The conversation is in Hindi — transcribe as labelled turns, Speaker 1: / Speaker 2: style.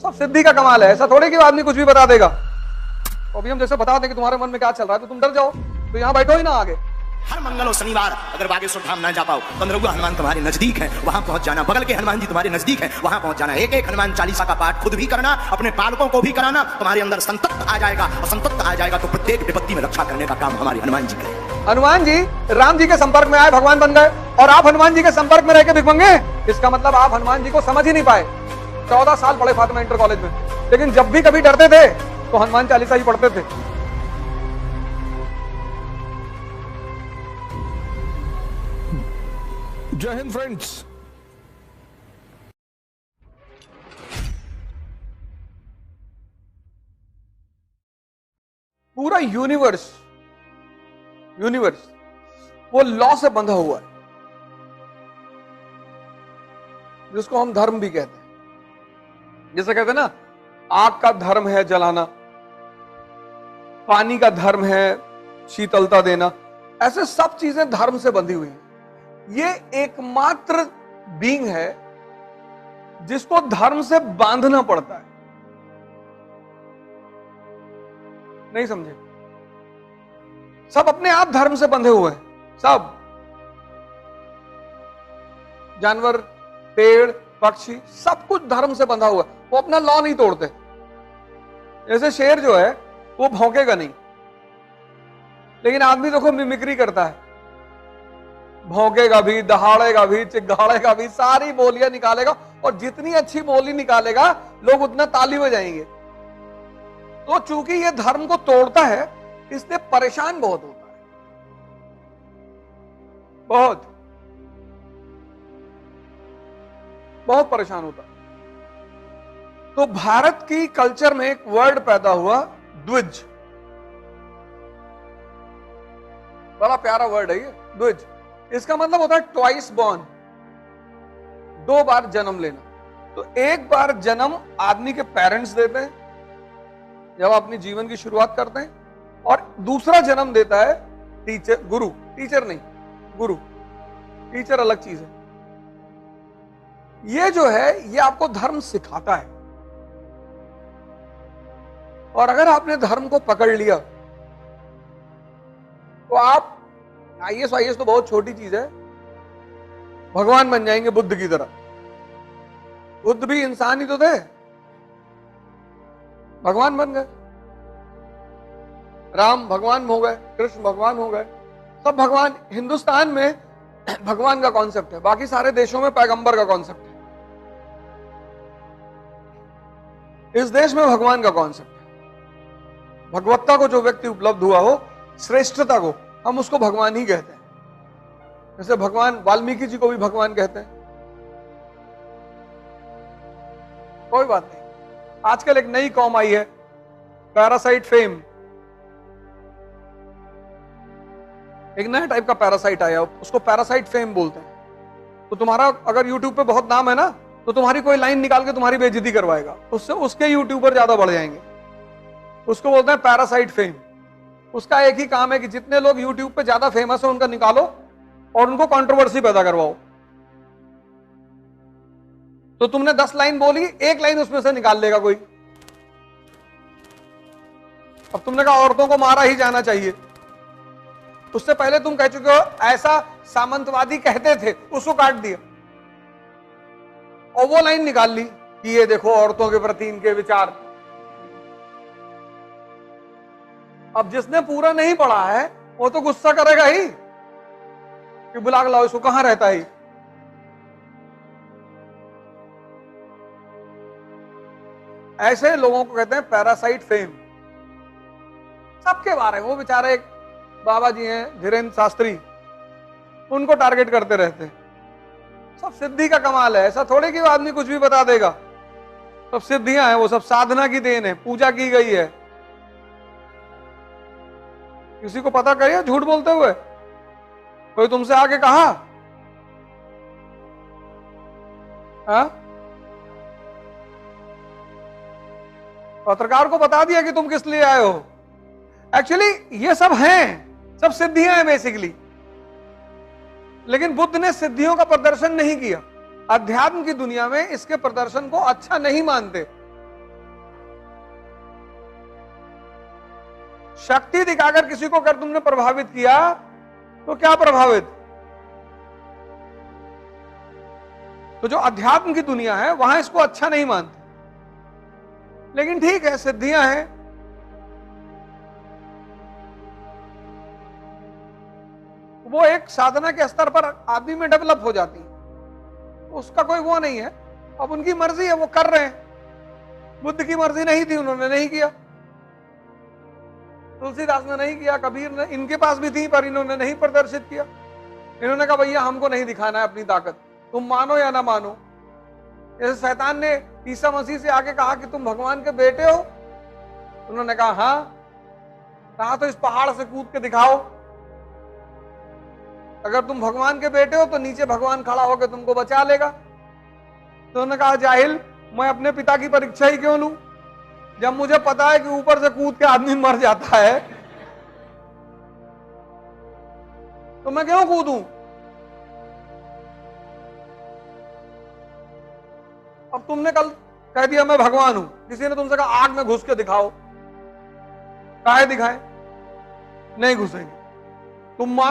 Speaker 1: सब सिद्धि का कमाल है। ऐसा थोड़ी कि आदमी कुछ भी बता देगा। तो अभी हम जैसे बता दें कि तुम्हारे मन में क्या चल रहा है तो तुम डर जाओ, तो यहाँ बैठो ही ना आगे।
Speaker 2: हर मंगल और शनिवार अगर बागेश्वर धाम ना जा पाओ, 15 हनुमान तुम्हारे नजदीक है, वहां पहुंच जाना। बगल के हनुमान जी तुम्हारे नजदीक है, वहां पहुंच जाना। एक एक हनुमान चालीसा का पाठ खुद भी करना, अपने पालकों को भी कराना। तुम्हारे अंदर संतप्त आ जाएगा, और संतप्त आ जाएगा तो प्रत्येक विपत्ति में रक्षा करने का काम हमारे हनुमान जी करें।
Speaker 1: हनुमान जी राम जी के संपर्क में आए, भगवान बन गए, और आप हनुमान जी के संपर्क में रह के भिख मांगे। इसका मतलब आप हनुमान जी को समझ ही नहीं पाए। 14 साल पढ़े फातिमा इंटर कॉलेज में, लेकिन जब भी कभी डरते थे तो हनुमान चालीसा ही पढ़ते थे।
Speaker 3: जय हिंद फ्रेंड्स।
Speaker 1: पूरा यूनिवर्स वो लॉ से बंधा हुआ है, जिसको हम धर्म भी कहते हैं। जैसे कहते हैं ना, आग का धर्म है जलाना, पानी का धर्म है शीतलता देना। ऐसे सब चीजें धर्म से बंधी हुई हैं। ये एकमात्र बीइंग है जिसको धर्म से बांधना पड़ता है। नहीं समझे? सब अपने आप धर्म से बंधे हुए हैं। सब जानवर, पेड़, पक्षी, सब कुछ धर्म से बंधा हुआ है। वो अपना लॉ नहीं तोड़ते। जैसे शेर जो है वो भौंकेगा नहीं, लेकिन आदमी देखो मिमिक्री करता है। भौंकेगा भी, दहाड़ेगा भी, चिघाड़ेगा भी, सारी बोलियां निकालेगा, और जितनी अच्छी बोली निकालेगा लोग उतना ताली बजाएंगे। तो चूंकि ये धर्म को तोड़ता है, इसलिए परेशान बहुत होता है, बहुत बहुत परेशान होता है। तो भारत की कल्चर में एक वर्ड पैदा हुआ, द्विज। बड़ा प्यारा वर्ड है ये, द्विज। इसका मतलब होता है ट्वाइस बॉर्न, 2 बार जन्म लेना। तो एक बार जन्म आदमी के पेरेंट्स देते हैं जब अपनी जीवन की शुरुआत करते हैं, और दूसरा जन्म देता है टीचर, गुरु। टीचर नहीं, गुरु। टीचर अलग चीज है। ये जो है ये आपको धर्म सिखाता है, और अगर आपने धर्म को पकड़ लिया तो आप आईएएस तो बहुत छोटी चीज है, भगवान बन जाएंगे बुद्ध की तरह। बुद्ध भी इंसान ही तो थे, भगवान बन गए। राम भगवान हो गए, कृष्ण भगवान हो गए, सब भगवान। हिंदुस्तान में भगवान का कॉन्सेप्ट है, बाकी सारे देशों में पैगंबर का कॉन्सेप्ट है। इस देश में भगवान का कॉन्सेप्ट है। भगवत्ता को जो व्यक्ति उपलब्ध हुआ हो, श्रेष्ठता को, हम उसको भगवान ही कहते हैं। जैसे भगवान वाल्मीकि जी को भी भगवान कहते हैं। कोई बात नहीं। आजकल एक नई कॉम आई है, पैरासाइट फेम। एक नया टाइप का पैरासाइट आया, उसको पैरासाइट फेम बोलते हैं। तो तुम्हारा अगर यूट्यूब पे बहुत नाम है ना, तो तुम्हारी कोई लाइन निकाल के तुम्हारी बेइज्जती करवाएगा, उससे उसके यूट्यूबर ज्यादा बढ़ जाएंगे। उसको बोलते हैं पैरासाइट फेम। उसका एक ही काम है कि जितने लोग यूट्यूब पे ज्यादा फेमस है उनका निकालो और उनको कंट्रोवर्सी पैदा करवाओ। तो तुमने 10 लाइन बोली, एक लाइन उसमें से निकाल लेगा कोई। अब तुमने कहा औरतों को मारा ही जाना चाहिए, उससे पहले तुम कह चुके हो ऐसा सामंतवादी कहते थे, उसको काट दिया और वो लाइन निकाल ली कि ये देखो औरतों के प्रति इनके विचार। अब जिसने पूरा नहीं पढ़ा है वो तो गुस्सा करेगा ही कि बुला के लाओ इसको, कहां रहता है। ऐसे लोगों को कहते हैं पैरासाइट फेम। सबके बारे में वो बेचारे, एक बाबा जी हैं धीरेन्द्र शास्त्री, उनको टारगेट करते रहते हैं। सब सिद्धि का कमाल है। ऐसा थोड़े कि आदमी कुछ भी बता देगा। सब सिद्धियां हैं, वो सब साधना की देन है, पूजा की गई है। किसी को पता करिए झूठ बोलते हुए कोई तुमसे आके कहा? हाँ? पत्रकार को बता दिया कि तुम किस लिए आए हो। एक्चुअली ये सब हैं, सब सिद्धियां हैं बेसिकली। लेकिन बुद्ध ने सिद्धियों का प्रदर्शन नहीं किया। अध्यात्म की दुनिया में इसके प्रदर्शन को अच्छा नहीं मानते। शक्ति दिखाकर किसी को अगर तुमने प्रभावित किया तो क्या प्रभावित? तो जो अध्यात्म की दुनिया है वहां इसको अच्छा नहीं मानते, लेकिन ठीक है, सिद्धियां हैं। वो एक साधना के स्तर पर आदमी में डेवलप हो जाती है, उसका कोई वो नहीं है। अब उनकी मर्जी है, वो कर रहे हैं। बुद्ध की मर्जी नहीं थी, उन्होंने नहीं किया। तुलसीदास ने नहीं किया, कबीर ने, इनके पास भी थी पर इन्होंने नहीं प्रदर्शित किया। इन्होंने कहा भैया हमको नहीं दिखाना है अपनी ताकत, तुम मानो या ना मानो। जैसे शैतान ने ईसा मसीह से आके कहा कि तुम भगवान के बेटे हो, उन्होंने कहा हाँ। कहा तो इस पहाड़ से कूद के दिखाओ, अगर तुम भगवान के बेटे हो तो नीचे भगवान खड़ा होकर तुमको बचा लेगा। तो उन्होंने कहा जाहिल, मैं अपने पिता की परीक्षा ही क्यों लूं, जब मुझे पता है कि ऊपर से कूद के आदमी मर जाता है तो मैं क्यों कूदूं। अब तुमने कल कह दिया मैं भगवान हूं, किसी ने तुमसे कहा आग में घुस के दिखाओ, काहे दिखाए, नहीं घुसेंगे। तुम